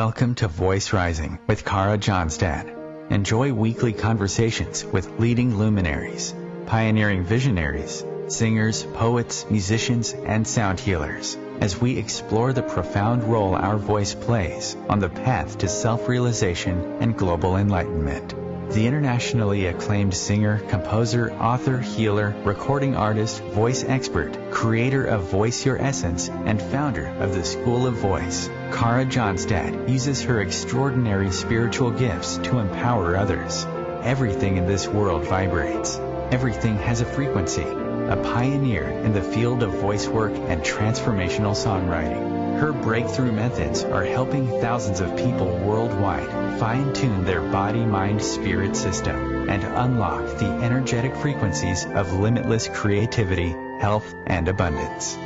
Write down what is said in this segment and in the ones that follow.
Welcome to Voice Rising with Kara Johnstad. Enjoy weekly conversations with leading luminaries, pioneering visionaries, singers, poets, musicians, and sound healers as we explore the profound role our voice plays on the path to self-realization and global enlightenment. The internationally acclaimed singer, composer, author, healer, recording artist, voice expert, creator of Voice Your Essence, and founder of the School of Voice, Kara Johnstad uses her extraordinary spiritual gifts to empower others. Everything in this world vibrates. Everything has a frequency. A pioneer in the field of voice work and transformational songwriting. Her breakthrough methods are helping thousands of people worldwide fine-tune their body-mind-spirit system and unlock the energetic frequencies of limitless creativity, health, and abundance.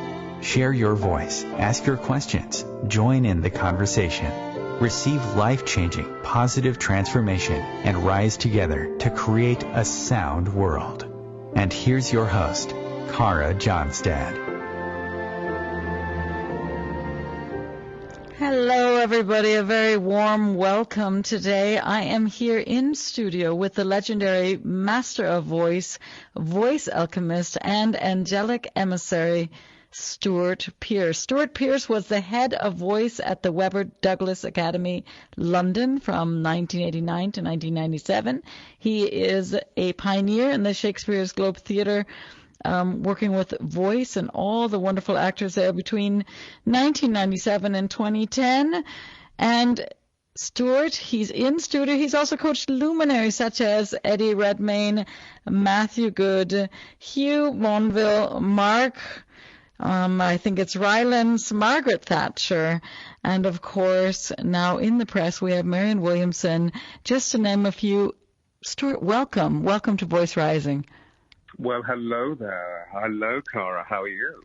Share your voice, ask your questions, join in the conversation. Receive life-changing, positive transformation and rise together to create a sound world. And here's your host, Kara Johnstad. Hello, everybody. A very warm welcome today. I am here in studio with the legendary master of voice, voice alchemist, and angelic emissary, Stewart Pearce. Stewart Pearce was the head of voice at the Webber Douglas Academy, London, from 1989 to 1997. He is a pioneer in the Shakespeare's Globe Theatre, working with voice and all the wonderful actors there between 1997 and 2010. And Stewart, he's in studio. He's also coached luminaries such as Eddie Redmayne, Matthew Good, Hugh Monville, Mark, I think it's Rylance, Margaret Thatcher, and of course, now in the press, we have Marianne Williamson, just to name a few. Stewart, welcome. Welcome to Voice Rising. Well, hello there. Hello, Kara. How are you?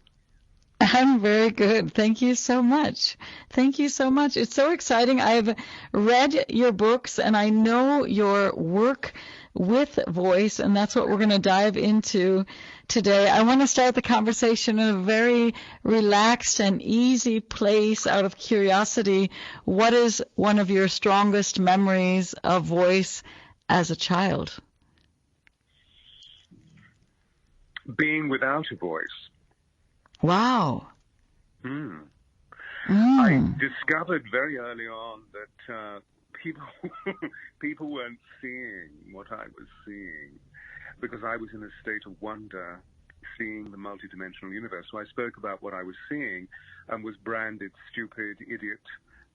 I'm very good. Thank you so much. Thank you so much. It's so exciting. I've read your books, and I know your work with voice, and that's what we're going to dive into today. I want to start the conversation in a very relaxed and easy place out of curiosity. What is one of your strongest memories of voice as a child? Being without a voice. Wow. I discovered very early on that people weren't seeing what I was seeing because I was in a state of wonder seeing the multidimensional universe. So I spoke about what I was seeing and was branded stupid, idiot,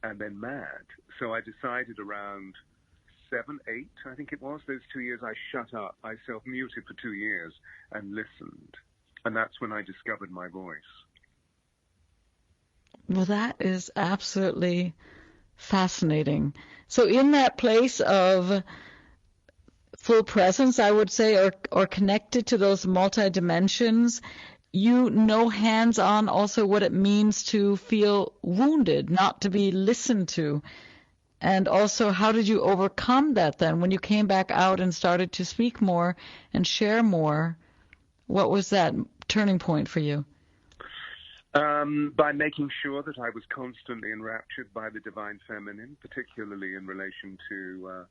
and then mad. So I decided around 7, 8, I think it was, those 2 years, I shut up. I self-muted for 2 years and listened. And that's when I discovered my voice. Well, that is absolutely fascinating. So in that place of full presence, I would say, or connected to those multi-dimensions, you know hands-on also what it means to feel wounded, not to be listened to. And also, how did you overcome that then when you came back out and started to speak more and share more? What was that turning point for you? By making sure that I was constantly enraptured by the divine feminine, particularly in relation to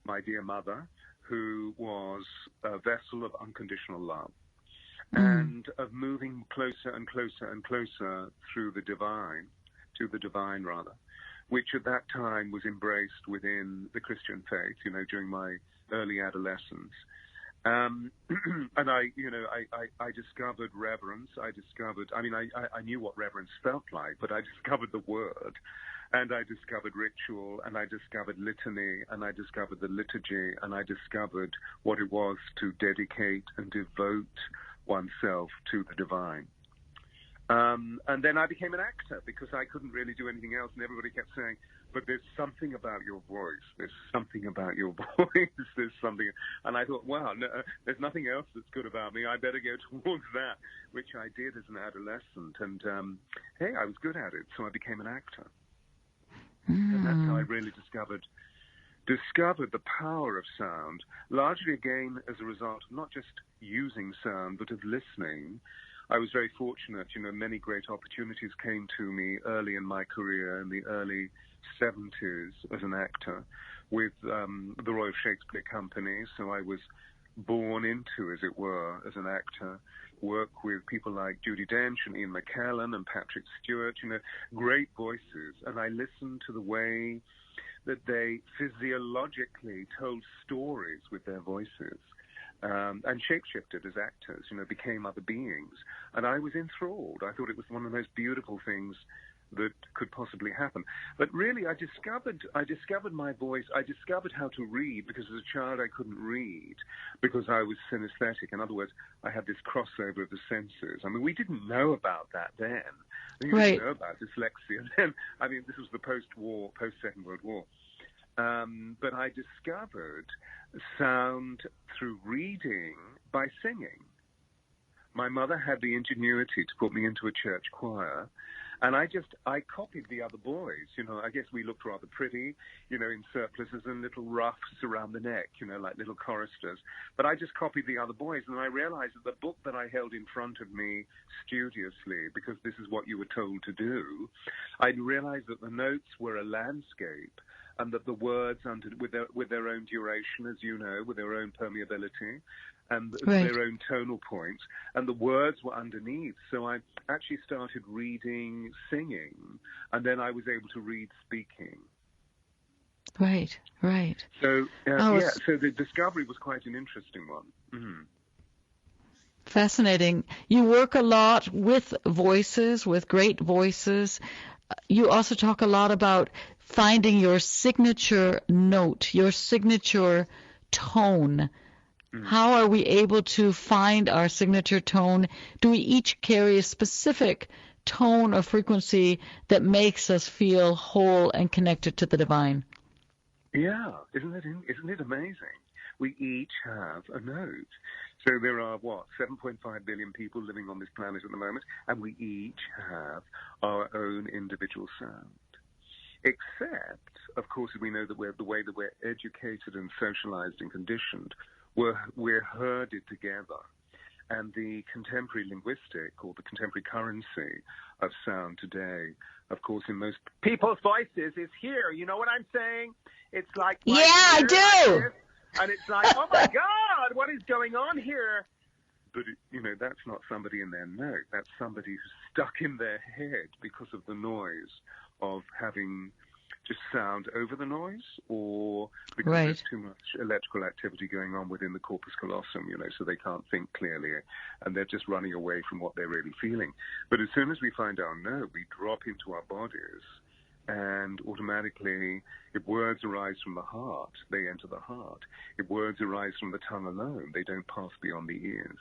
my dear mother, who was a vessel of unconditional love, and of moving closer and closer and closer through the divine, to the divine rather, which at that time was embraced within the Christian faith, during my early adolescence. And I discovered reverence. I knew what reverence felt like, but I discovered the word, and I discovered ritual, and I discovered litany, and I discovered the liturgy, and I discovered what it was to dedicate and devote oneself to the divine. And then I became an actor because I couldn't really do anything else, and everybody kept saying, but there's something about your voice. There's something about your voice. There's something. And I thought, wow, no, there's nothing else that's good about me. I better go towards that, which I did as an adolescent. And, hey, I was good at it, so I became an actor. And that's how I really discovered the power of sound, largely, again, as a result of not just using sound, but of listening. I was very fortunate, many great opportunities came to me early in my career, in the early 70s as an actor with the Royal Shakespeare Company, so I was born into, as it were, as an actor. Work with people like Judi Dench and Ian McKellen and Patrick Stewart, great voices. And I listened to the way that they physiologically told stories with their voices. And shapeshifted as actors, became other beings. And I was enthralled. I thought it was one of the most beautiful things that could possibly happen. But really, I discovered my voice. I discovered how to read, because as a child I couldn't read because I was synesthetic. In other words, I had this crossover of the senses. I mean, we didn't know about that then. We didn't know about dyslexia then. I mean, this was the post-Second World War. But I discovered sound through reading by singing. My mother had the ingenuity to put me into a church choir, and I copied the other boys. I guess we looked rather pretty, in surplices and little ruffs around the neck, like little choristers. But I just copied the other boys, and I realized that the book that I held in front of me studiously, because this is what you were told to do, I realized that the notes were a landscape, and that the words with their own duration, as you know, with their own permeability, and their own tonal points, and the words were underneath. So I actually started reading, singing, and then I was able to read speaking. Right. So, so the discovery was quite an interesting one. Mm-hmm. Fascinating. You work a lot with voices, with great voices. You also talk a lot about finding your signature note, your signature tone. How are we able to find our signature tone? Do we each carry a specific tone or frequency that makes us feel whole and connected to the divine? Yeah, isn't it amazing? We each have a note. So there are, 7.5 billion people living on this planet at the moment, and we each have our own individual sound. Except, of course, we know that the way that we're educated and socialized and conditioned, we're herded together. And the contemporary linguistic, or the contemporary currency of sound today, of course, in most people's voices is here. You know what I'm saying? It's like... Yeah, I do! And it's like, oh my God, what is going on here? But, that's not somebody in their note. That's somebody who's stuck in their head because of the noise of having just sound over the noise, or because there's too much electrical activity going on within the corpus callosum, so they can't think clearly, and they're just running away from what they're really feeling. But as soon as we find our note, we drop into our bodies, and automatically, if words arise from the heart, they enter the heart. If words arise from the tongue alone, they don't pass beyond the ears.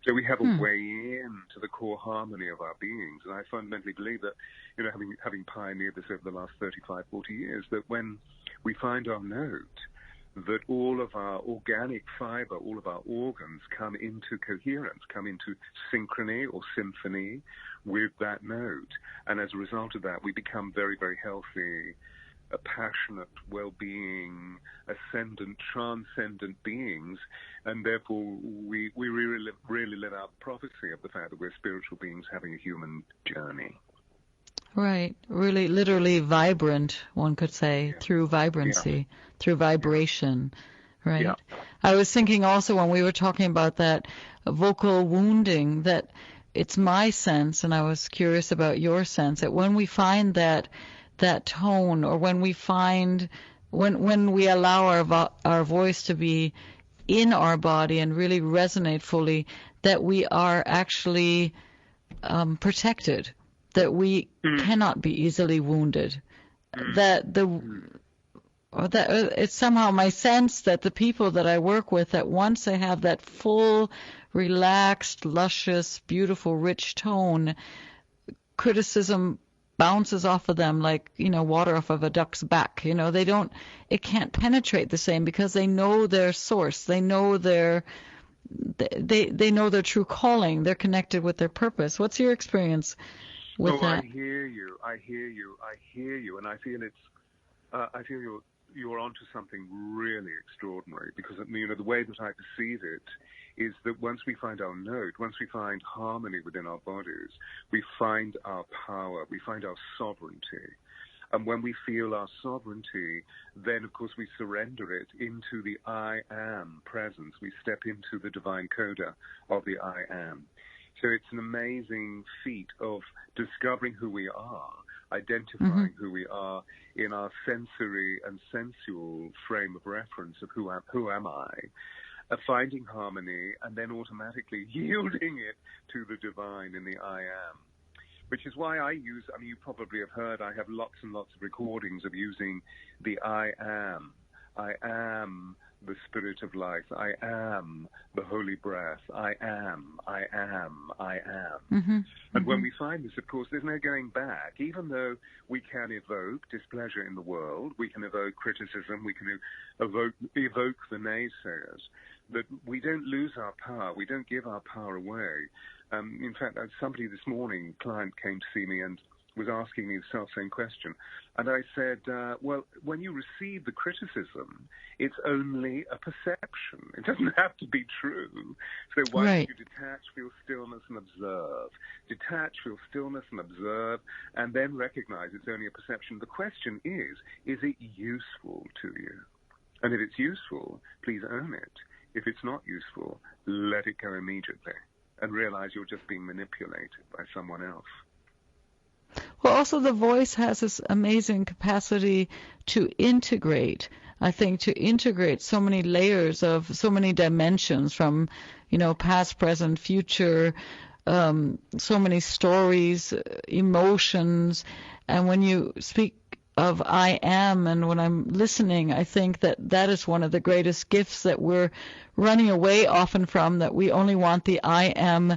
So we have a way into the core harmony of our beings. And I fundamentally believe that, having pioneered this over the last 35, 40 years, that when we find our note, that all of our organic fiber, all of our organs come into coherence, come into synchrony or symphony with that note. And as a result of that, we become very, very healthy, passionate, well-being, ascendant, transcendent beings, and therefore we really live out the prophecy of the fact that we're spiritual beings having a human journey. Right. Really, literally vibrant, one could say, through vibrancy, through vibration. Right. Yeah. I was thinking also when we were talking about that vocal wounding, that it's my sense, and I was curious about your sense, that when we find that tone, or when we find, when we allow our voice to be in our body and really resonate fully, that we are actually protected, that we cannot be easily wounded, that it's somehow my sense that the people that I work with, that once they have that full, relaxed, luscious, beautiful, rich tone, criticism bounces off of them like, water off of a duck's back. It can't penetrate the same, because they know their source. They know they know their true calling. They're connected with their purpose. What's your experience with that? I hear you. And I feel you're onto something really extraordinary, because, the way that I perceive it is that once we find our note, once we find harmony within our bodies, we find our power, we find our sovereignty. And when we feel our sovereignty, then, of course, we surrender it into the I am presence. We step into the divine coda of the I am. So it's an amazing feat of discovering who we are, identifying who we are in our sensory and sensual frame of reference of who am I, finding harmony, and then automatically yielding it to the divine in the I am. Which is why I use, you probably have heard, I have lots and lots of recordings of using the I am. I am the spirit of life. I am the holy breath. I am, I am, I am. And when we find this, of course, there's no going back. Even though we can evoke displeasure in the world, we can evoke criticism, we can evoke the naysayers, but we don't lose our power. We don't give our power away. In fact, somebody this morning, a client came to see me and was asking me the self-same question. And I said, well, when you receive the criticism, it's only a perception. It doesn't have to be true. So why don't you detach, feel stillness, and observe? Detach, feel stillness, and observe, and then recognize it's only a perception. The question is it useful to you? And if it's useful, please own it. If it's not useful, let it go immediately and realize you're just being manipulated by someone else. Well, also the voice has this amazing capacity to integrate, I think, so many layers of so many dimensions from, past, present, future, so many stories, emotions. And when you speak of I am, and when I'm listening, I think that is one of the greatest gifts that we're running away often from, that we only want the I am,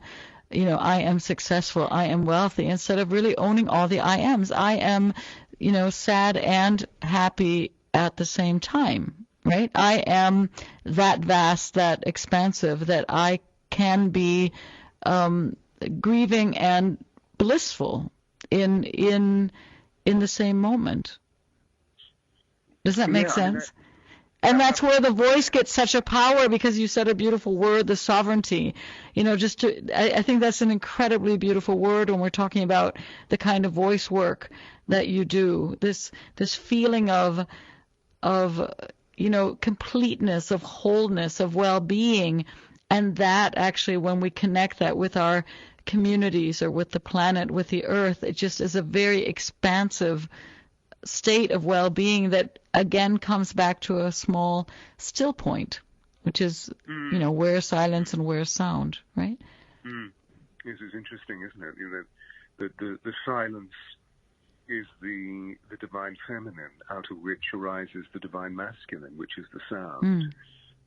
I am successful, I am wealthy, instead of really owning all the I ams. I am, sad and happy at the same time, right? I am that vast, that expansive, that I can be grieving and blissful in the same moment. Does that make sense? And that's where the voice gets such a power, because you said a beautiful word, the sovereignty. I think that's an incredibly beautiful word when we're talking about the kind of voice work that you do. This feeling of completeness, of wholeness, of well-being, and that actually, when we connect that with our communities or with the planet, with the earth, it just is a very expansive state of well-being that again comes back to a small still point, which is where silence and where sound, right? This is interesting, isn't it? The silence is the divine feminine, out of which arises the divine masculine, which is the sound.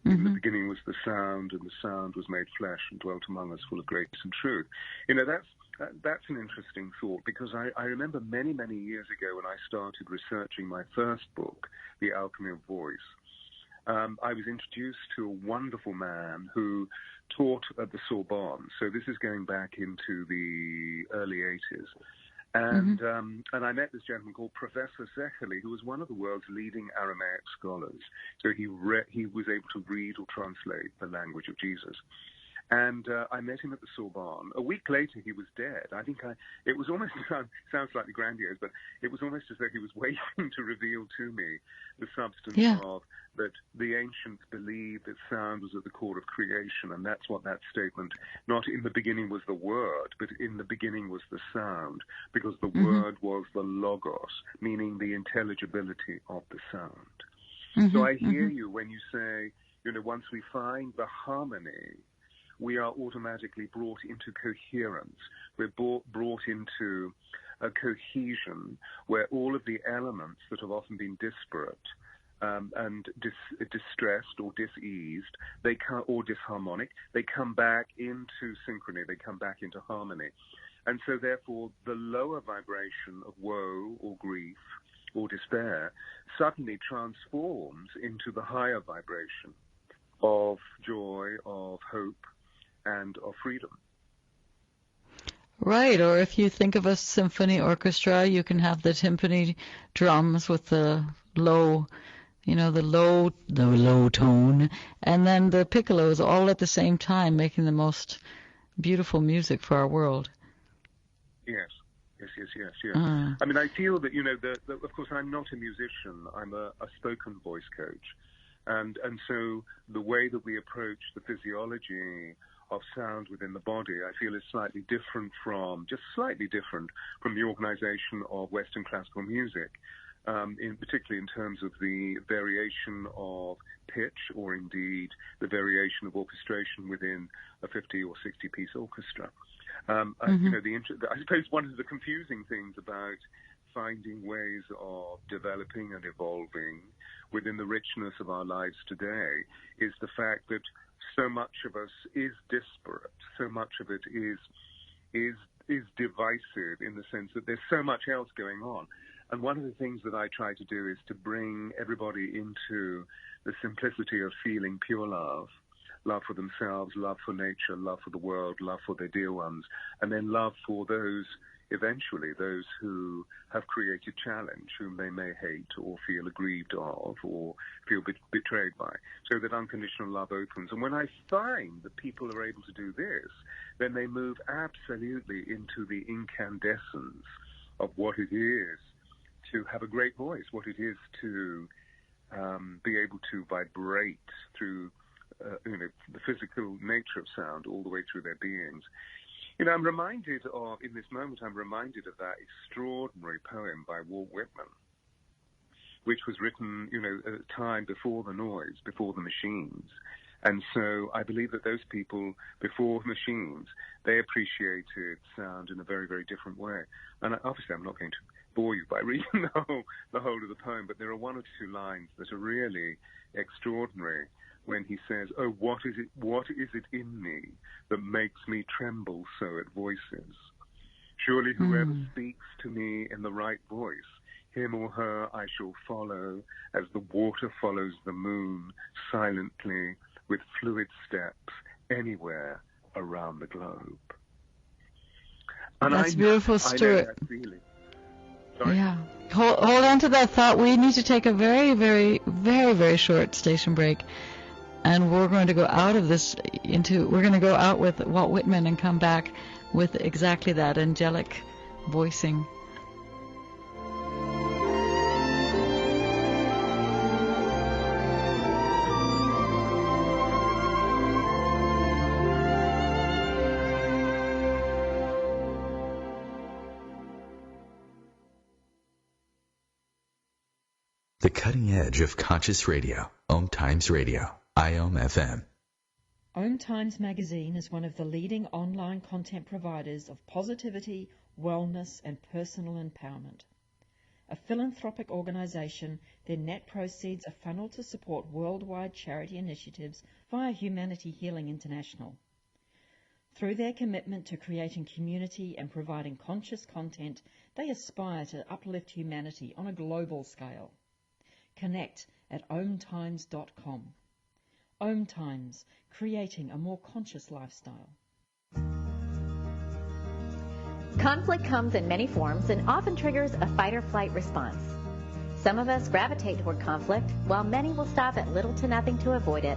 In the beginning was the sound, and the sound was made flesh and dwelt among us, full of grace and truth. That's an interesting thought, because I remember many, many years ago when I started researching my first book, The Alchemy of Voice, I was introduced to a wonderful man who taught at the Sorbonne. So this is going back into the early 80s. And I met this gentleman called Professor Zecheli, who was one of the world's leading Aramaic scholars. So he was able to read or translate the language of Jesus. And I met him at the Sorbonne. A week later, he was dead. I think it was almost, sounds slightly grandiose, but it was almost as though he was waiting to reveal to me the substance of that the ancients believed that sound was at the core of creation, and that's what that statement, not in the beginning was the word, but in the beginning was the sound, because the word was the logos, meaning the intelligibility of the sound. So I hear you when you say, once we find the harmony, we are automatically brought into coherence. We're brought into a cohesion where all of the elements that have often been disparate and distressed or diseased, or disharmonic, they come back into synchrony, they come back into harmony. And so therefore the lower vibration of woe or grief or despair suddenly transforms into the higher vibration of joy, of hope, and of freedom. Right, or if you think of a symphony orchestra, you can have the timpani drums with the low, the low tone, and then the piccolos all at the same time, making the most beautiful music for our world. Yes, Yes. I mean, I feel that, of course, I'm not a musician. I'm a spoken voice coach. And so the way that we approach the physiology of sound within the body, I feel is slightly different from the organization of Western classical music, particularly in terms of the variation of pitch or indeed the variation of orchestration within a 50 or 60-piece orchestra. I suppose one of the confusing things about finding ways of developing and evolving within the richness of our lives today is the fact that so much of us is disparate, so much of it is divisive in the sense that there's so much else going on. And one of the things that I try to do is to bring everybody into the simplicity of feeling pure love for themselves, love for nature, love for the world, love for their dear ones, and then love for those who have created challenge, whom they may hate or feel aggrieved of or feel betrayed by, so that unconditional love opens. And when I find that people are able to do this, then they move absolutely into the incandescence of what it is to have a great voice, what it is to be able to vibrate through the physical nature of sound all the way through their beings. In this moment, I'm reminded of that extraordinary poem by Walt Whitman, which was written, at a time before the noise, before the machines. And so I believe that those people before machines, they appreciated sound in a very, very different way. And obviously I'm not going to bore you by reading the whole of the poem, but there are one or two lines that are really extraordinary when he says, "Oh, what is it in me that makes me tremble so at voices? Surely whoever speaks to me in the right voice, him or her I shall follow, as the water follows the moon, silently, with fluid steps, anywhere around the globe." And that's beautiful, Stewart. I know that feeling. Sorry? Yeah. Hold on to that thought. We need to take a very, very, very, very short station break. And we're going to go out of this we're going to go out with Walt Whitman and come back with exactly that angelic voicing. The cutting edge of conscious radio, OMTimes Radio, IOM FM. OMTimes magazine is one of the leading online content providers of positivity, wellness, and personal empowerment. A philanthropic organization, their net proceeds are funneled to support worldwide charity initiatives via Humanity Healing International. Through their commitment to creating community and providing conscious content, they aspire to uplift humanity on a global scale. Connect at omtimes.com. OMTimes, creating a more conscious lifestyle. Conflict comes in many forms and often triggers a fight-or-flight response. Some of us gravitate toward conflict, while many will stop at little to nothing to avoid it.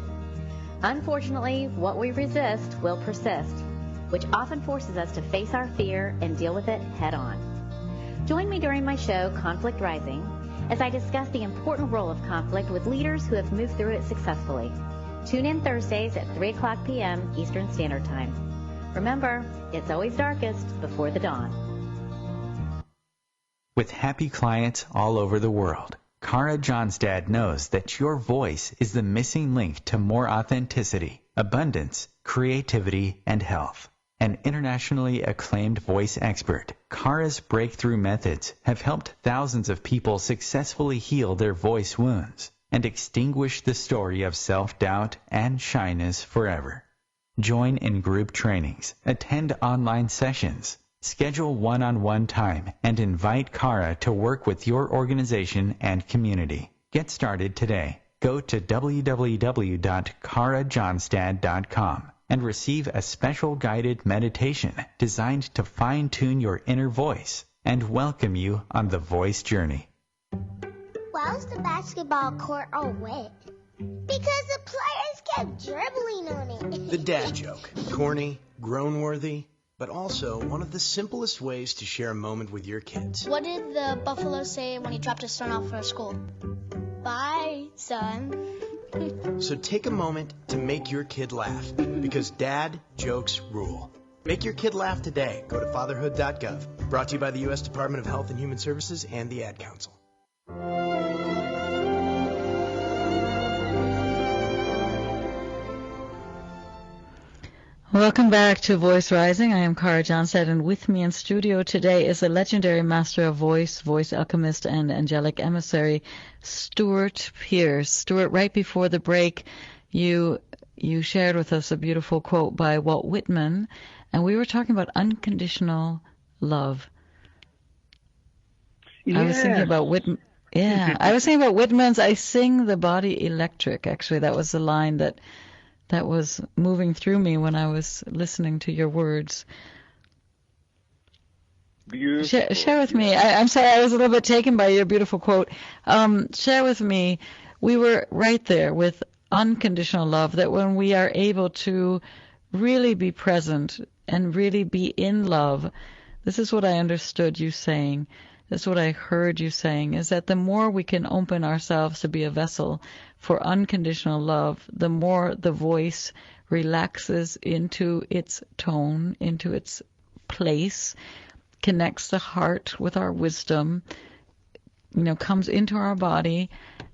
Unfortunately, what we resist will persist, which often forces us to face our fear and deal with it head-on. Join me during my show, Conflict Rising, as I discuss the important role of conflict with leaders who have moved through it successfully. Tune in Thursdays at 3 o'clock p.m. Eastern Standard Time. Remember, it's always darkest before the dawn. With happy clients all over the world, Kara Johnstad knows that your voice is the missing link to more authenticity, abundance, creativity, and health. An internationally acclaimed voice expert, Kara's breakthrough methods have helped thousands of people successfully heal their voice wounds and extinguish the story of self-doubt and shyness forever. Join in group trainings, attend online sessions, schedule one-on-one time, and invite Kara to work with your organization and community. Get started today. Go to www.karajohnstad.com and receive a special guided meditation designed to fine-tune your inner voice and welcome you on the voice journey. Why was the basketball court all wet? Because the players kept dribbling on it. The dad joke. Corny, groan-worthy. but also one of the simplest ways to share a moment with your kids. What did the buffalo say when he dropped his son off for school? Bye, son. So take a moment to make your kid laugh, because dad jokes rule. Make your kid laugh today. Go to fatherhood.gov. Brought to you by the U.S. Department of Health and Human Services and the Ad Council. Welcome back to Voice Rising. I am Kara Johnstad, and with me in studio today is a legendary master of voice, voice alchemist, and angelic emissary, Stewart Pearce. Stewart, right before the break, you shared with us a beautiful quote by Walt Whitman, and we were talking about unconditional love. Yes. I was thinking about Whitman. Yeah, I was thinking about Whitman's "I sing the body electric." Actually, that was the line that was moving through me when I was listening to your words. Beautiful. Share with me. I'm sorry, I was a little bit taken by your beautiful quote. Share with me. We were right there with unconditional love, that when we are able to really be present and really be in love, this is what I understood you saying. This is what I heard you saying, is that the more we can open ourselves to be a vessel for unconditional love, the more the voice relaxes into its tone, into its place, connects the heart with our wisdom, comes into our body,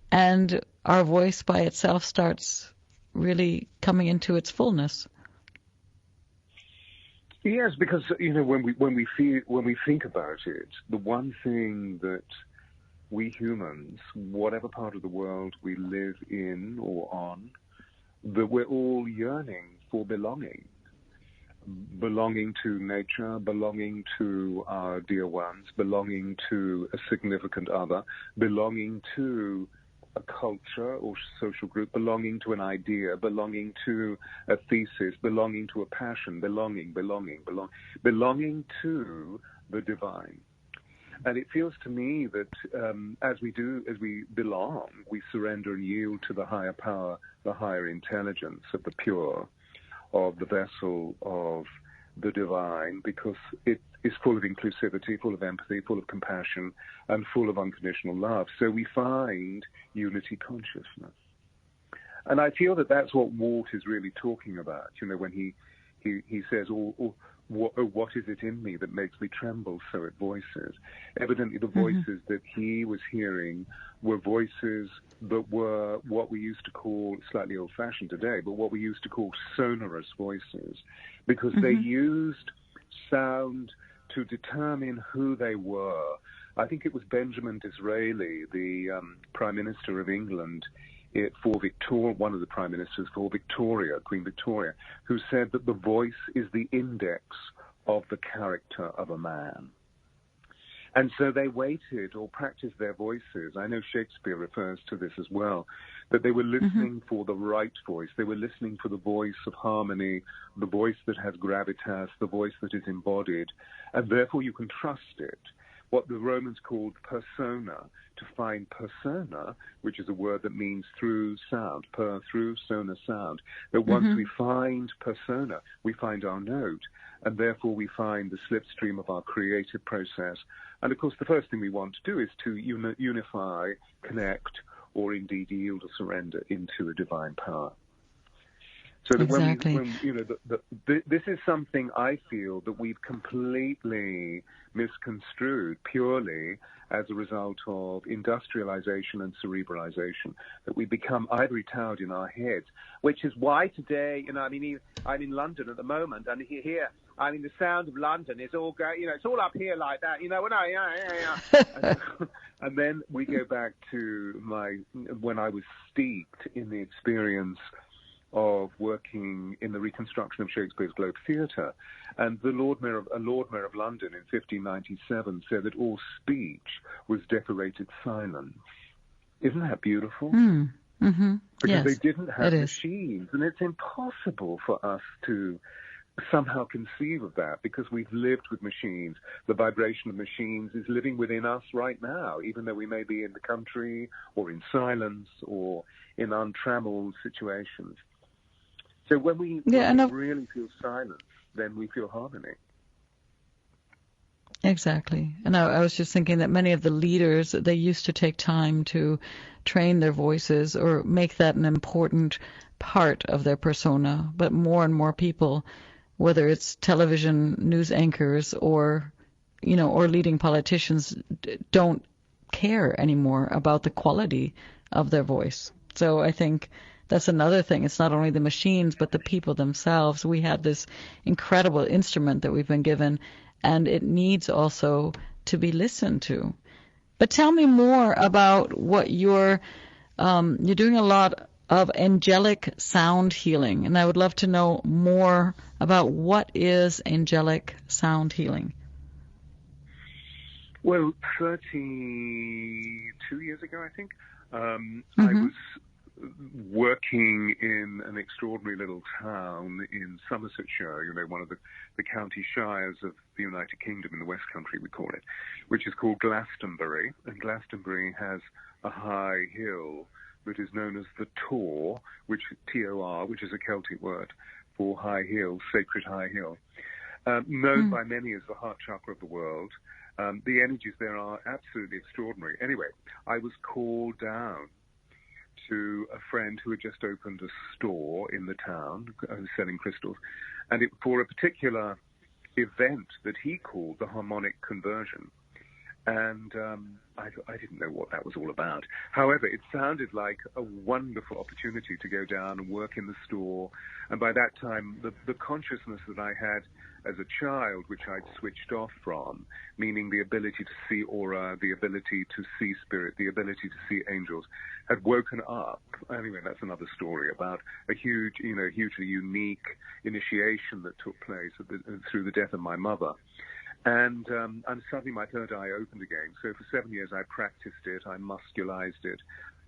and our voice by itself starts really coming into its fullness. Yes, because when we think about it, the one thing that we humans, whatever part of the world we live in or on, that we're all yearning for belonging to nature, belonging to our dear ones, belonging to a significant other, belonging to a culture or social group, belonging to an idea, belonging to a thesis, belonging to a passion, belonging to the divine. And it feels to me that as we belong, we surrender and yield to the higher power, the higher intelligence of the pure, of the vessel of the divine, because it is full of inclusivity, full of empathy, full of compassion, and full of unconditional love. So we find unity consciousness. And I feel that that's what Walt is really talking about, when he says, what is it in me that makes me tremble so it voices? Evidently the voices that he was hearing were voices that were what we used to call, slightly old-fashioned today, but what we used to call sonorous voices, because they used sound to determine who they were. I think it was Benjamin Disraeli, the Prime Minister of England, one of the Prime Ministers for Victoria, Queen Victoria, who said that the voice is the index of the character of a man. And so they waited or practiced their voices. I know Shakespeare refers to this as well, that they were listening for the right voice. They were listening for the voice of harmony, the voice that has gravitas, the voice that is embodied, and therefore you can trust it. What the Romans called persona, to find persona, which is a word that means through sound, through sona sound, that once we find persona, we find our note, and therefore we find the slipstream of our creative process. And of course, the first thing we want to do is to unify, connect, or indeed yield or surrender into a divine power. So that this is something I feel that we've completely misconstrued purely as a result of industrialization and cerebralization, that we become ivory-towered in our heads, which is why today, I'm in London at the moment, and here, the sound of London is all it's all up here like that, And then we go back to when I was steeped in the experience of working in the reconstruction of Shakespeare's Globe Theatre. And a Lord Mayor of London in 1597 said that all speech was decorated silence. Isn't that beautiful? Because they didn't have machines. And it's impossible for us to somehow conceive of that, because we've lived with machines. The vibration of machines is living within us right now, even though we may be in the country or in silence or in untrammeled situations. So when we really feel silence, then we feel harmony. Exactly. And I was just thinking that many of the leaders, they used to take time to train their voices or make that an important part of their persona. But more and more people, whether it's television news anchors or, or leading politicians, don't care anymore about the quality of their voice. So I think that's another thing. It's not only the machines, but the people themselves. We have this incredible instrument that we've been given, and it needs also to be listened to. But tell me more about what you're doing a lot of angelic sound healing, and I would love to know more about what is angelic sound healing. Well, 32 years ago, I think, I was working in an extraordinary little town in Somersetshire, one of the county shires of the United Kingdom in the West Country, we call it, which is called Glastonbury. And Glastonbury has a high hill that is known as the Tor, which T-O-R, which is a Celtic word for high hill, sacred high hill, known by many as the heart chakra of the world. The energies there are absolutely extraordinary. Anyway, I was called down to a friend who had just opened a store in the town selling crystals, and for a particular event that he called the harmonic conversion. And I didn't know what that was all about. However, it sounded like a wonderful opportunity to go down and work in the store. And by that time, the consciousness that I had as a child, which I'd switched off from, meaning the ability to see aura, the ability to see spirit, the ability to see angels, had woken up. Anyway, that's another story about a hugely unique initiation that took place through the death of my mother. And suddenly my third eye opened again. So for 7 years I practiced it, I musculized it.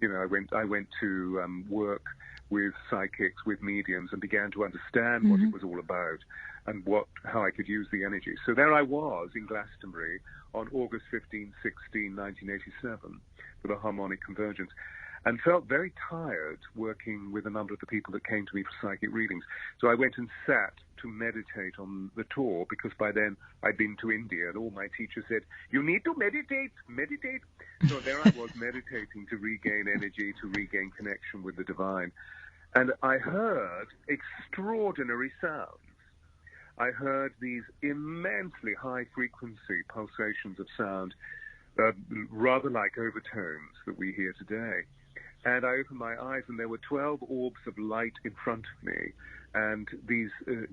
I went to work with psychics, with mediums, and began to understand what it was all about and how I could use the energy. So there I was in Glastonbury on August 15, 16, 1987 for the harmonic convergence, and felt very tired working with a number of the people that came to me for psychic readings. So I went and sat to meditate on the tour, because by then I'd been to India and all my teachers said, "You need to meditate." So there I was meditating to regain energy, to regain connection with the divine. And I heard extraordinary sounds. I heard these immensely high-frequency pulsations of sound, rather like overtones that we hear today. And I opened my eyes, and there were 12 orbs of light in front of me. And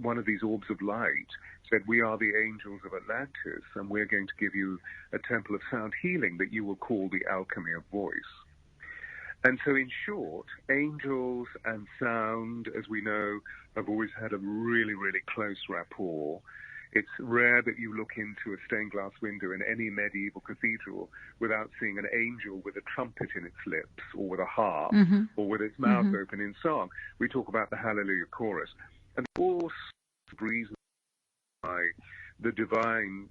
one of these orbs of light said, "We are the angels of Atlantis, and we're going to give you a temple of sound healing that you will call the alchemy of voice." And so in short, angels and sound, as we know, have always had a really, really close rapport. It's rare that you look into a stained glass window in any medieval cathedral without seeing an angel with a trumpet in its lips, or with a harp, or with its mouth open in song. We talk about the Hallelujah chorus. And all sorts of reasons why the divine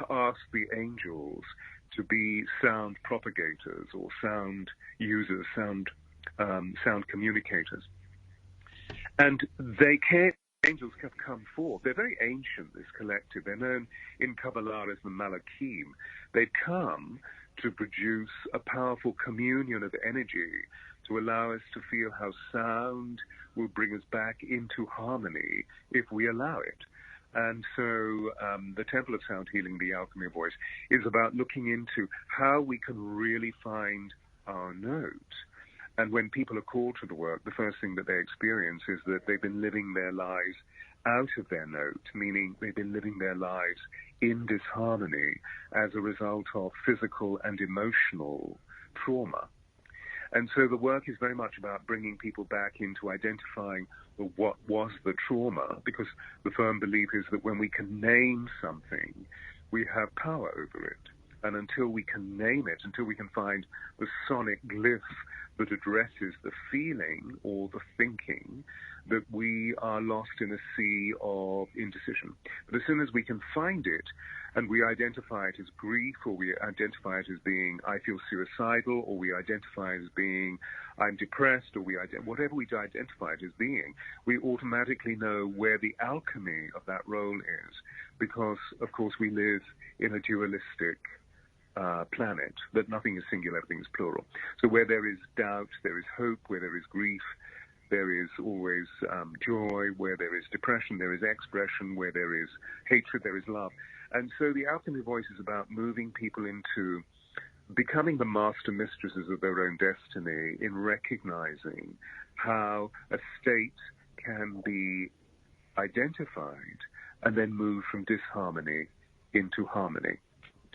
asked the angels to be sound propagators or sound users, sound communicators. And angels have come forth. They're very ancient, this collective. They're known in Kabbalah as the Malachim. They come to produce a powerful communion of energy to allow us to feel how sound will bring us back into harmony if we allow it. And so the Temple of Sound Healing, the Alchemy of Voice, is about looking into how we can really find our note. And when people are called to the work, the first thing that they experience is that they've been living their lives out of their note, meaning they've been living their lives in disharmony as a result of physical and emotional trauma. And so the work is very much about bringing people back into identifying what was the trauma, because the firm belief is that when we can name something, we have power over it. And until we can name it, until we can find the sonic glyph that addresses the feeling or the thinking, that we are lost in a sea of indecision. But as soon as we can find it, and we identify it as grief, or we identify it as being, I feel suicidal, or we identify it as being, I'm depressed, or whatever we identify it as being, we automatically know where the alchemy of that role is, because, of course, we live in a dualistic planet, that nothing is singular, everything is plural. So where there is doubt, there is hope. Where there is grief, there is always joy. Where there is depression, there is expression. Where there is hatred, there is love. And so the alchemy voice is about moving people into becoming the master mistresses of their own destiny, in recognizing how a state can be identified and then move from disharmony into harmony.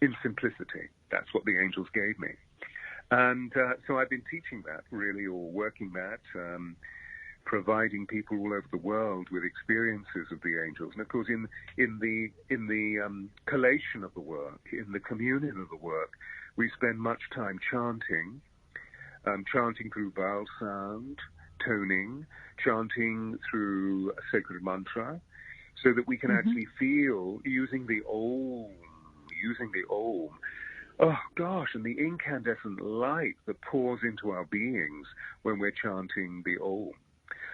In simplicity. That's what the angels gave me. And so I've been teaching that, really, or working that, providing people all over the world with experiences of the angels. And of course, in the collation of the work, in the communion of the work, we spend much time chanting through vowel sound, toning, chanting through a sacred mantra, so that we can actually feel, using the Om, oh gosh, and the incandescent light that pours into our beings when we're chanting the Om.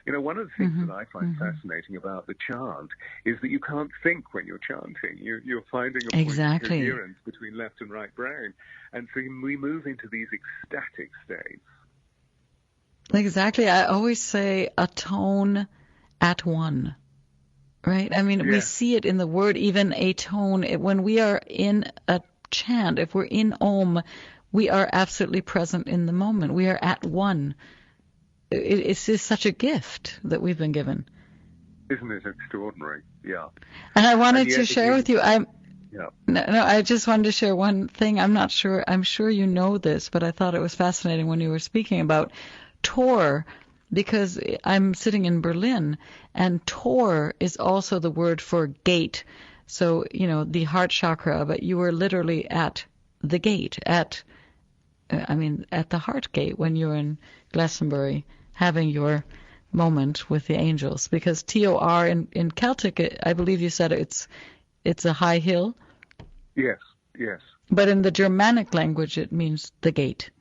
You know, one of the things that I find fascinating about the chant is that you can't think when you're chanting. You're finding a point of coherence between left and right brain. And so we move into these ecstatic states. Exactly. I always say a tone at one. Right? I mean, we see it in the word, even a tone. When we are in a chant, if we're in Om, we are absolutely present in the moment. We are at one. It's just such a gift that we've been given. Isn't it extraordinary? Yeah. And I wanted to share with you, I just wanted to share one thing. I'm sure you know this, but I thought it was fascinating when you were speaking about Tor, because I'm sitting in Berlin, and Tor is also the word for gate. So, you know, the heart chakra, but you were literally at the gate, at the heart gate when you were in Glastonbury having your moment with the angels. Because Tor in Celtic, I believe you said it's a high hill. Yes. But in the Germanic language, it means the gate.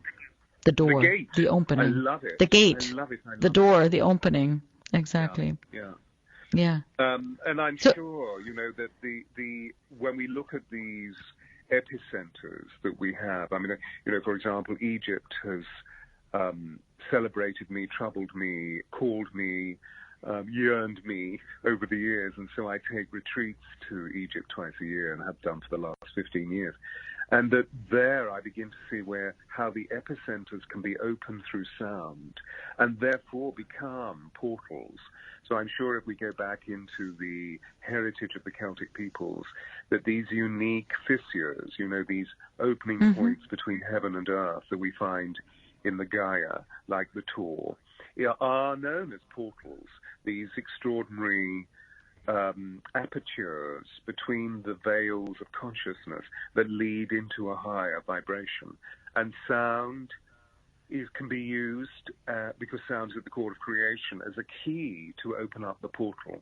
The door, the opening. I love it. The gate, I love it. the door, the opening. Exactly. Yeah. And I'm sure, you know, that the when we look at these epicenters that we have, I mean, you know, for example, Egypt has celebrated me, troubled me, called me, yearned me over the years, and so I take retreats to Egypt twice a year and have done for the last 15 years. And that there I begin to see how the epicenters can be opened through sound and therefore become portals. So I'm sure if we go back into the heritage of the Celtic peoples, that these unique fissures, you know, these opening points between heaven and earth that we find in the Gaia, like the Tor, are known as portals, these extraordinary apertures between the veils of consciousness that lead into a higher vibration. And sound can be used, because sound is at the core of creation, as a key to open up the portal.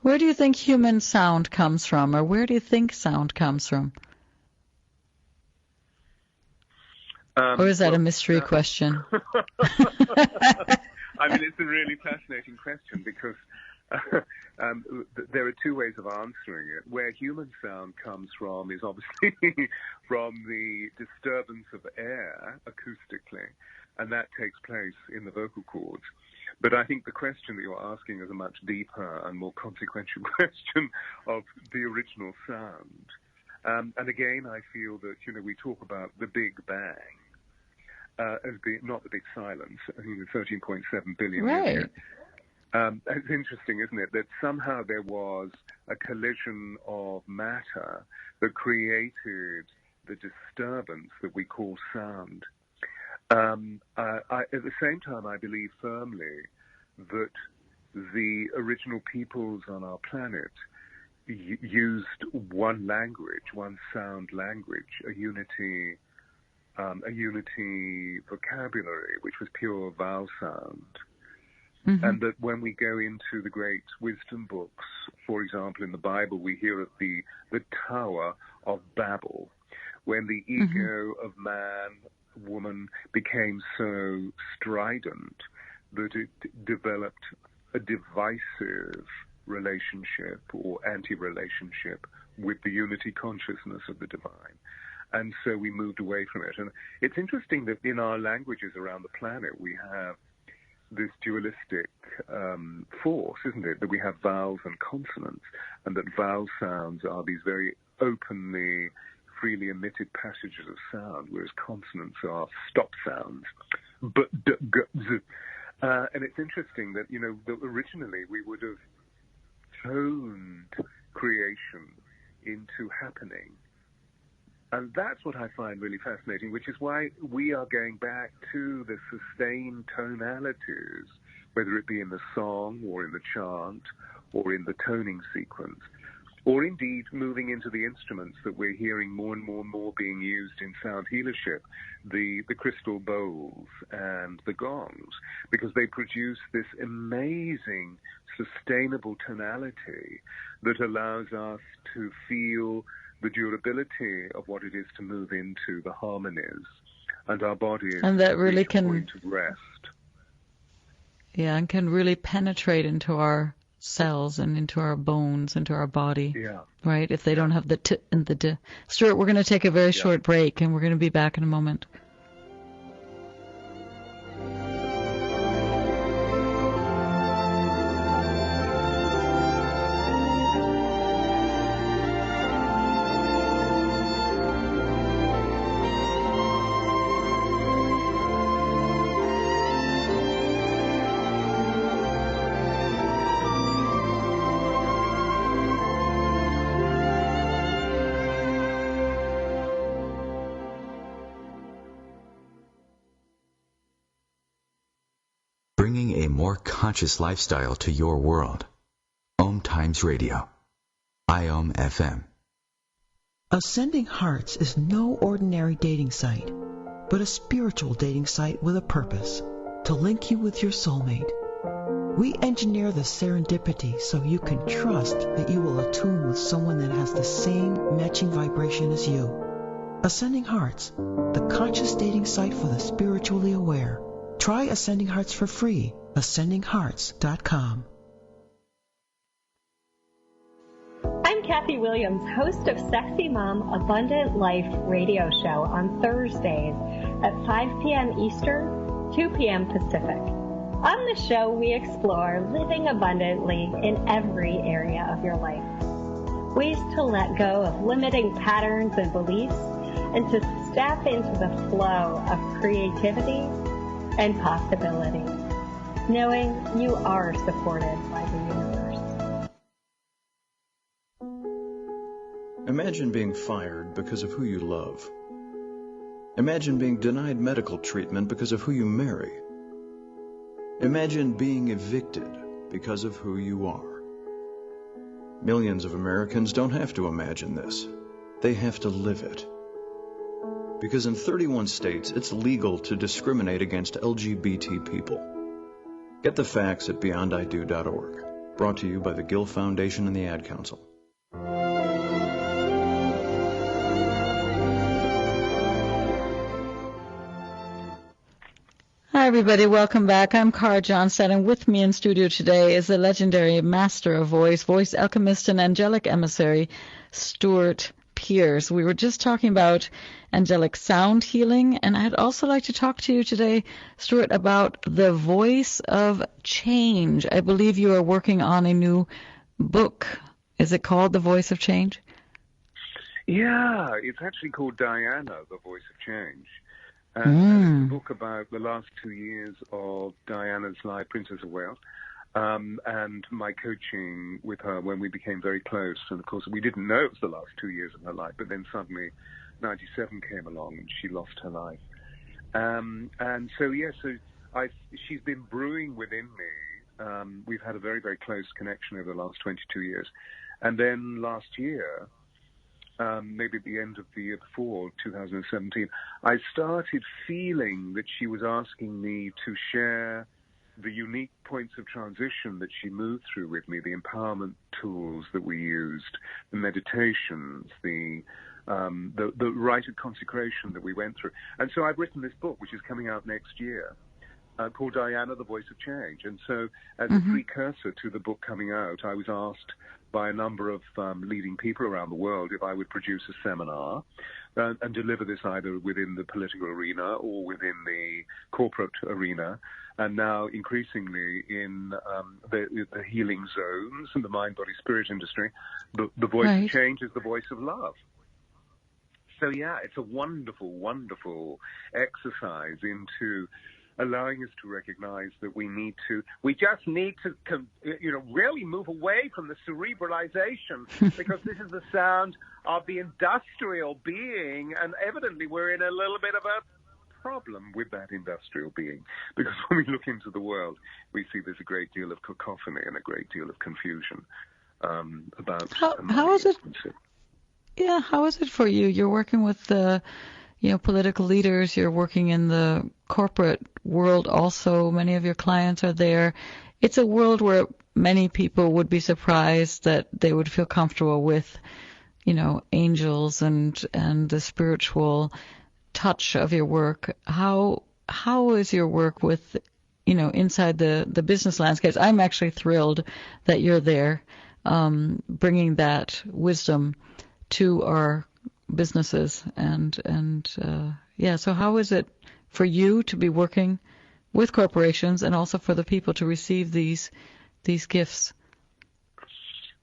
Where do you think human sound comes from, or where do you think sound comes from? Or is that a mystery question? I mean, it's a really fascinating question, because there are two ways of answering it. Where human sound comes from is obviously from the disturbance of air acoustically, and that takes place in the vocal cords. But I think the question that you're asking is a much deeper and more consequential question of the original sound. And again, I feel that, you know, we talk about the Big Bang as being not the big silence, I think the 13.7 billion years. It's interesting, isn't it, that somehow there was a collision of matter that created the disturbance that we call sound. At the same time, I believe firmly that the original peoples on our planet used one language, one sound language, a unity vocabulary, which was pure vowel sound. And that when we go into the great wisdom books, for example, in the Bible, we hear of the Tower of Babel, when the ego of man, woman, became so strident that it developed a divisive relationship or anti-relationship with the unity consciousness of the divine. And so we moved away from it. And it's interesting that in our languages around the planet, we have this dualistic force, isn't it? That we have vowels and consonants, and that vowel sounds are these very openly, freely emitted passages of sound, whereas consonants are stop sounds. And it's interesting that, that originally we would have toned creation into happening. And that's what I find really fascinating, which is why we are going back to the sustained tonalities, whether it be in the song or in the chant or in the toning sequence, or indeed moving into the instruments that we're hearing more and more being used in sound healership, the crystal bowls and the gongs, because they produce this amazing sustainable tonality that allows us to feel the durability of what it is to move into the harmonies, and our bodies and that really can point of rest. Yeah, and can really penetrate into our cells and into our bones, into our body. Yeah. Right? If they don't have the t and the d. Stewart, we're going to take a very short break, and we're going to be back in a moment. Bringing a more conscious lifestyle to your world. OMTimes Radio. IOM FM. Ascending Hearts is no ordinary dating site, but a spiritual dating site with a purpose, to link you with your soulmate. We engineer the serendipity so you can trust that you will attune with someone that has the same matching vibration as you. Ascending Hearts, the conscious dating site for the spiritually aware. Try Ascending Hearts for free. AscendingHearts.com. I'm Kathy Williams, host of Sexy Mom Abundant Life radio show on Thursdays at 5 p.m. Eastern, 2 p.m. Pacific. On the show, we explore living abundantly in every area of your life. Ways to let go of limiting patterns and beliefs and to step into the flow of creativity and possibility, knowing you are supported by the universe. Imagine being fired because of who you love. Imagine being denied medical treatment because of who you marry. Imagine being evicted because of who you are. Millions of Americans don't have to imagine this. They have to live it. Because in 31 states, it's legal to discriminate against LGBT people. Get the facts at beyondido.org. Brought to you by the Gill Foundation and the Ad Council. Hi, everybody. Welcome back. I'm Kara Johnstad, and with me in studio today is the legendary master of voice, voice alchemist and angelic emissary, Stewart Pearce. We were just talking about angelic sound healing, and I'd also like to talk to you today, Stewart, about the voice of change. I believe you are working on a new book. Is it called The Voice of Change? Yeah, it's actually called Diana, The Voice of Change. And it's a book about the last 2 years of Diana's life, Princess of Wales, and my coaching with her when we became very close. And, of course, we didn't know it was the last 2 years of her life, but then suddenly 97 came along and she lost her life. She's been brewing within me. We've had a very, very close connection over the last 22 years. And then last year, maybe at the end of the year before, 2017, I started feeling that she was asking me to share the unique points of transition that she moved through with me, the empowerment tools that we used, the meditations, the rite of consecration that we went through. And so I've written this book, which is coming out next year, called Diana, the Voice of Change. And so as a precursor to the book coming out, I was asked by a number of leading people around the world if I would produce a seminar and deliver this either within the political arena or within the corporate arena, and now increasingly in the healing zones and the mind-body-spirit industry. The voice of change is the voice of love. So yeah, it's a wonderful, wonderful exercise into allowing us to recognize that we just need to, really move away from the cerebralization, because this is the sound of the industrial being, and evidently we're in a little bit of a problem with that industrial being, because when we look into the world, we see there's a great deal of cacophony and a great deal of confusion about how is it? Yeah, how is it for you? You're working with the political leaders, you're working in the corporate world also, many of your clients are there. It's a world where many people would be surprised that they would feel comfortable with, angels and the spiritual touch of your work. How is your work with, inside the business landscapes? I'm actually thrilled that you're there, bringing that wisdom to our businesses so how is it for you to be working with corporations and also for the people to receive these gifts?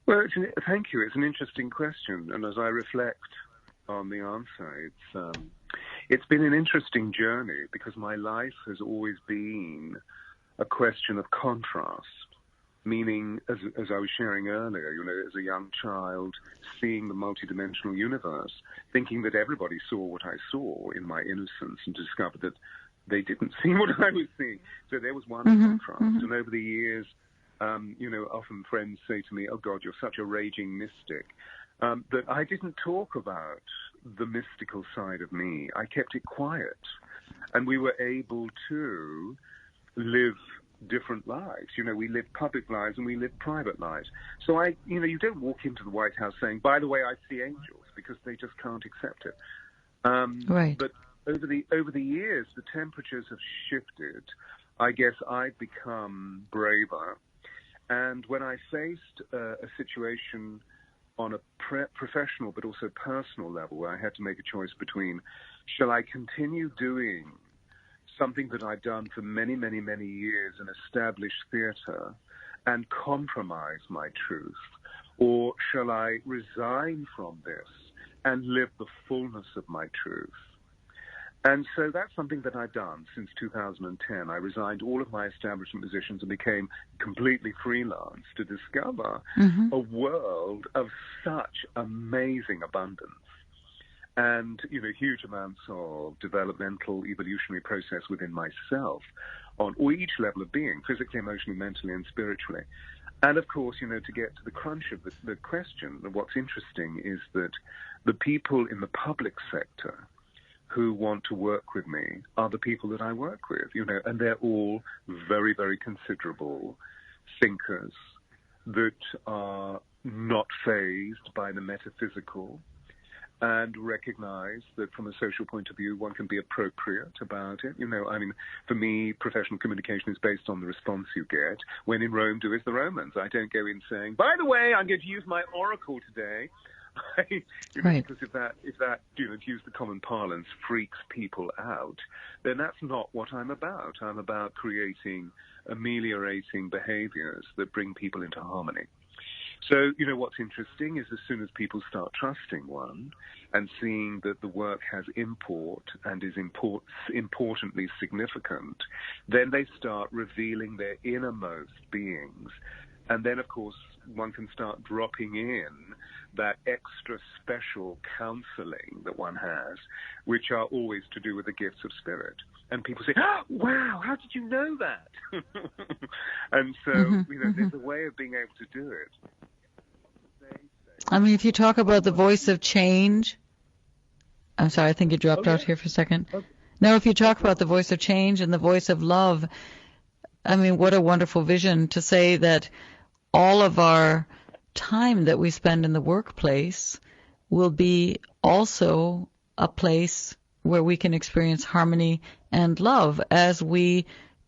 Well, thank you. It's an interesting question, and as I reflect on the answer, it's been an interesting journey, because my life has always been a question of contrast. Meaning, as I was sharing earlier, as a young child, seeing the multidimensional universe, thinking that everybody saw what I saw in my innocence, and discovered that they didn't see what I was seeing. So there was one contrast. And over the years, often friends say to me, "Oh God, you're such a raging mystic," that I didn't talk about the mystical side of me. I kept it quiet, and we were able to live different lives. We live public lives and we live private lives. So you don't walk into the White House saying, "By the way, I see angels," because they just can't accept it. But over the years, the temperatures have shifted. I guess I've become braver. And when I faced a situation on a professional but also personal level, where I had to make a choice between, shall I continue doing something that I've done for many, many, many years in established theater and compromise my truth, or shall I resign from this and live the fullness of my truth? And so that's something that I've done since 2010. I resigned all of my establishment positions and became completely freelance to discover a world of such amazing abundance. And, huge amounts of developmental, evolutionary process within myself on each level of being, physically, emotionally, mentally, and spiritually. And, of course, to get to the crunch of the question, what's interesting is that the people in the public sector who want to work with me are the people that I work with, and they're all very, very considerable thinkers that are not fazed by the metaphysical, and recognize that from a social point of view, one can be appropriate about it. For me, professional communication is based on the response you get. When in Rome, do as the Romans. I don't go in saying, "By the way, I'm going to use my oracle today." Because if that, to use the common parlance, freaks people out, then that's not what I'm about. I'm about creating, ameliorating behaviors that bring people into harmony. So, what's interesting is as soon as people start trusting one and seeing that the work has import and is importantly significant, then they start revealing their innermost beings. And then, of course, one can start dropping in that extra special counseling that one has, which are always to do with the gifts of spirit. And people say, "Oh, wow, how did you know that?" And so, there's a way of being able to do it. I mean, if you talk about the voice of change, I'm sorry, I think you dropped out here for a second. Okay. No, if you talk about the voice of change and the voice of love, I mean, what a wonderful vision to say that all of our time that we spend in the workplace will be also a place where we can experience harmony and love as we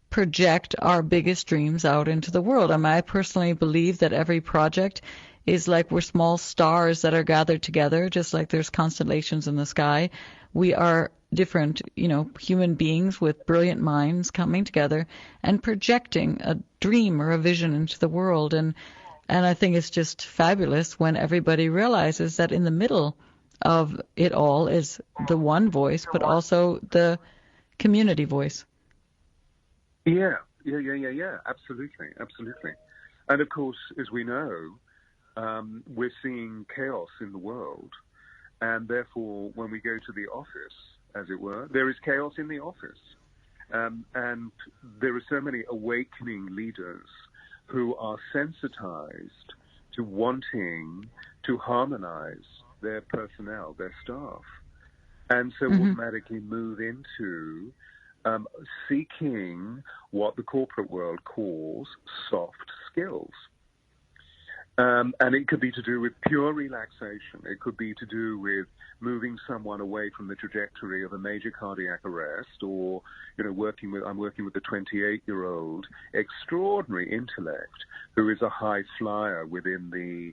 project our biggest dreams out into the world. I mean, I personally believe that every project is like we're small stars that are gathered together, just like there's constellations in the sky. We are different, human beings with brilliant minds coming together and projecting a dream or a vision into the world. And I think it's just fabulous when everybody realizes that in the middle of it all is the one voice, but also the community voice. Yeah, absolutely. And of course, as we know, we're seeing chaos in the world, and therefore when we go to the office, as it were, there is chaos in the office. And there are so many awakening leaders who are sensitized to wanting to harmonize their personnel, their staff, and so automatically move into seeking what the corporate world calls soft skills. And it could be to do with pure relaxation. It could be to do with moving someone away from the trajectory of a major cardiac arrest, or, I'm working with the 28-year-old extraordinary intellect who is a high flyer within the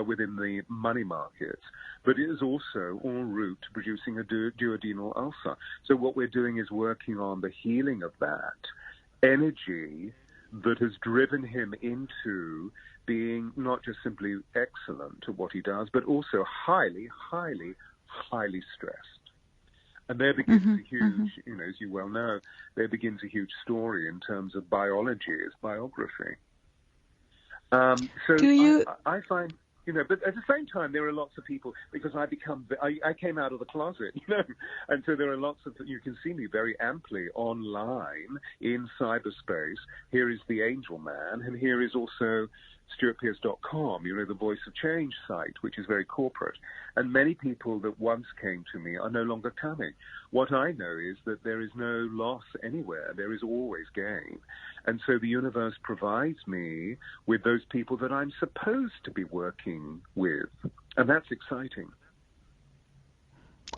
within the money markets, but it is also en route to producing a duodenal ulcer. So what we're doing is working on the healing of that energy that has driven him into being not just simply excellent at what he does, but also highly, highly, highly stressed. And there begins a huge, as you well know, there begins a huge story in terms of biology as biography. I find, but at the same time, there are lots of people, because I came out of the closet, and so there are lots of, you can see me very amply online in cyberspace. Here is the Angel Man, and here is also StewartPearce.com, the Voice of Change site, which is very corporate. And many people that once came to me are no longer coming. What I know is that there is no loss anywhere. There is always gain. And so the universe provides me with those people that I'm supposed to be working with. And that's exciting.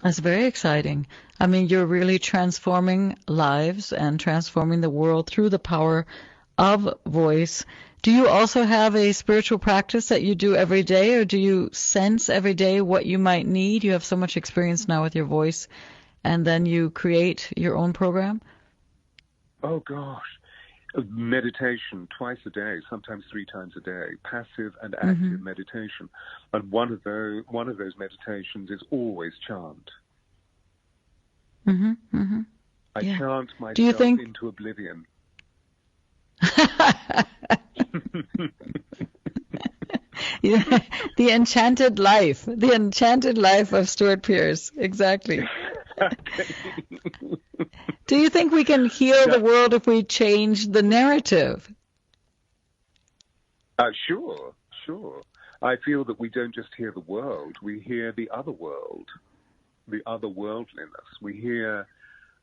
That's very exciting. I mean, you're really transforming lives and transforming the world through the power of voice. Do you also have a spiritual practice that you do every day, or do you sense every day what you might need? You have so much experience now with your voice, and then you create your own program? Oh, gosh. Meditation twice a day, sometimes 3 times a day, passive and active meditation. And one of those meditations is always chant. I chant myself into oblivion. The enchanted life of Stewart Pearce. Exactly. Do you think we can heal the world if we change the narrative? Sure. I feel that we don't just hear the world, we hear the other world, the otherworldliness. We hear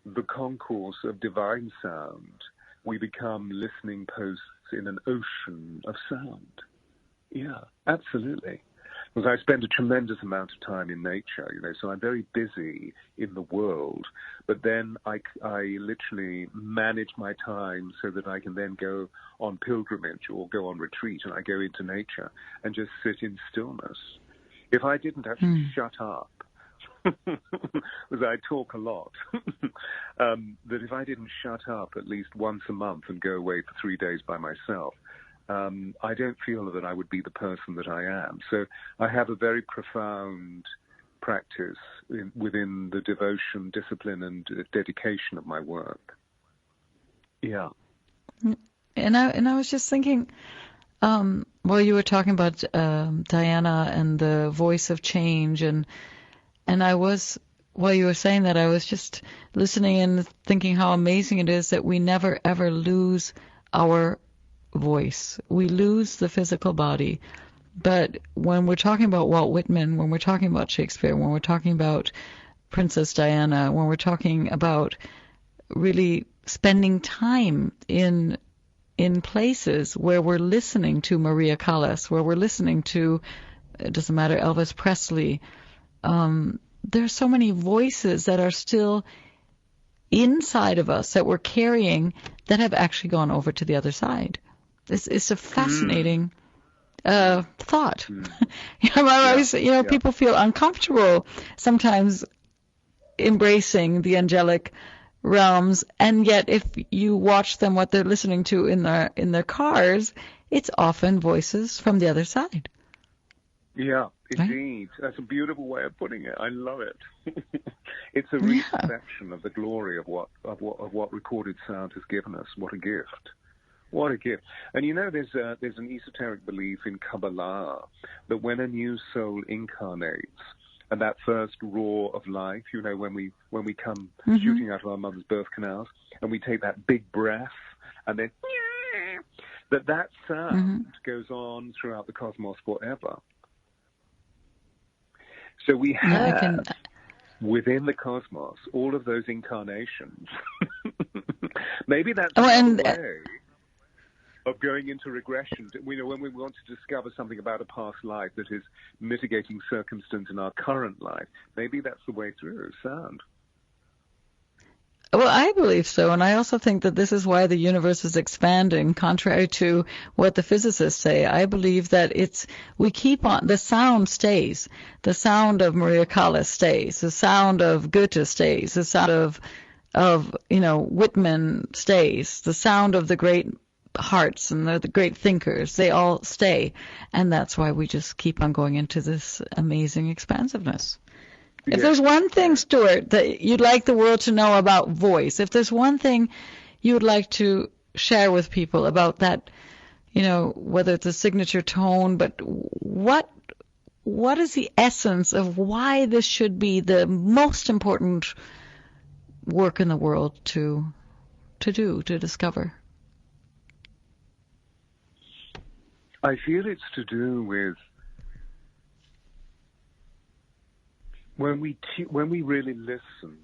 the concourse of divine sound. We become listening posts in an ocean of sound. Yeah, absolutely. Because I spend a tremendous amount of time in nature, so I'm very busy in the world, but then I literally manage my time so that I can then go on pilgrimage or go on retreat, and I go into nature and just sit in stillness. If I didn't actually shut up, because I talk a lot, that if I didn't shut up at least once a month and go away for 3 days by myself, I don't feel that I would be the person that I am. So I have a very profound practice within the devotion, discipline, and dedication of my work. Yeah. And I was just thinking, while you were talking about Diana and the voice of change, and while you were saying that, I was just listening and thinking how amazing it is that we never ever lose our voice. We lose the physical body, but when we're talking about Walt Whitman, when we're talking about Shakespeare, when we're talking about Princess Diana, when we're talking about really spending time in places where we're listening to Maria Callas, where we're listening to, it doesn't matter, Elvis Presley. There's so many voices that are still inside of us that we're carrying that have actually gone over to the other side. It's a fascinating thought. People feel uncomfortable sometimes embracing the angelic realms, and yet if you watch them, what they're listening to in their cars, it's often voices from the other side. Yeah, indeed. Right? That's a beautiful way of putting it. I love it. It's a reception of the glory of what recorded sound has given us. What a gift. What a gift. And there's an esoteric belief in Kabbalah that when a new soul incarnates, and that first roar of life, when we come shooting out of our mother's birth canals, and we take that big breath, and then that sound goes on throughout the cosmos forever. So we have within the cosmos all of those incarnations. Maybe that's one way of going into regression. When we want to discover something about a past life that is mitigating circumstance in our current life, maybe that's the way through sound. Well, I believe so, and I also think that this is why the universe is expanding, contrary to what the physicists say. I believe that we keep on, the sound stays. The sound of Maria Callas stays. The sound of Goethe stays. The sound of Whitman stays. The sound of the great hearts and the great thinkers, they all stay. And that's why we just keep on going into this amazing expansiveness. If there's one thing, Stewart, that you'd like the world to know about voice, if there's one thing you would like to share with people about that, whether it's a signature tone, but what is the essence of why this should be the most important work in the world to discover? I feel it's to do with when we really listen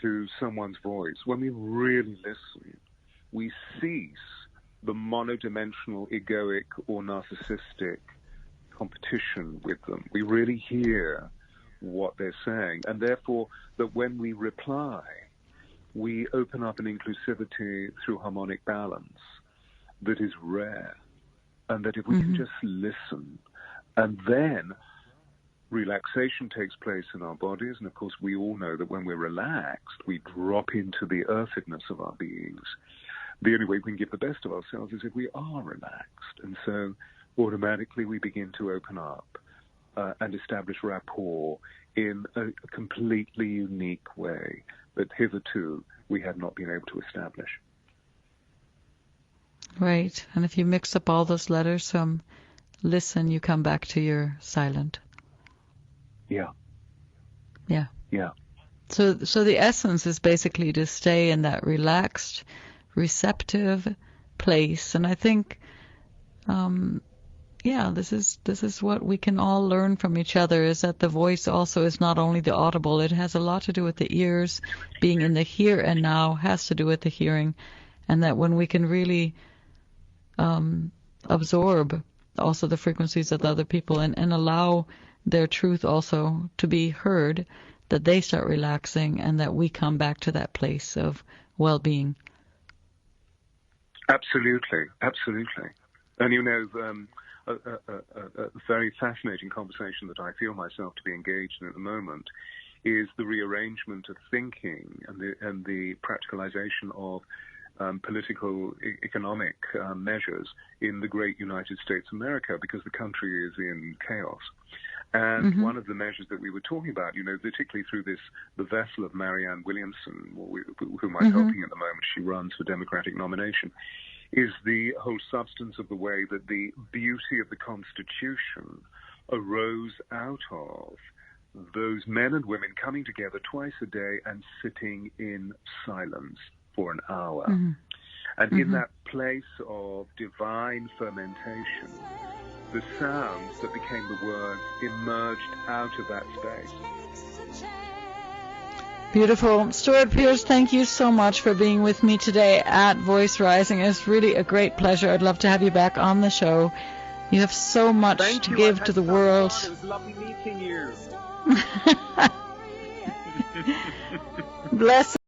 to someone's voice, when we really listen, we cease the monodimensional, egoic, or narcissistic competition with them. We really hear what they're saying, and therefore that when we reply, we open up an inclusivity through harmonic balance that is rare, and that if we can just listen, and then relaxation takes place in our bodies, and of course we all know that when we're relaxed, we drop into the earthedness of our beings. The only way we can give the best of ourselves is if we are relaxed, and so automatically we begin to open up and establish rapport in a completely unique way that hitherto we had not been able to establish. Right, and if you mix up all those letters from listen, you come back to your silent. Yeah. So the essence is basically to stay in that relaxed, receptive place, and I think, this is what we can all learn from each other, is that the voice also is not only the audible. It has a lot to do with the ears, being in the here and now has to do with the hearing, and that when we can really absorb also the frequencies of the other people and allow their truth also to be heard, that they start relaxing and that we come back to that place of well-being. Absolutely. And a very fascinating conversation that I feel myself to be engaged in at the moment is the rearrangement of thinking and the practicalization of political, economic measures in the great United States of America, because the country is in chaos. And one of the measures that we were talking about, particularly through the vessel of Marianne Williamson, whom I'm helping at the moment, she runs for Democratic nomination, is the whole substance of the way that the beauty of the Constitution arose out of those men and women coming together twice a day and sitting in silence for an hour. And in that place of divine fermentation, the sounds that became the words emerged out of that space. Beautiful. Steward Pearce, thank you so much for being with me today at Voice Rising. It's really a great pleasure. I'd love to have you back on the show. You have so much to give to the world. It was lovely meeting you. Bless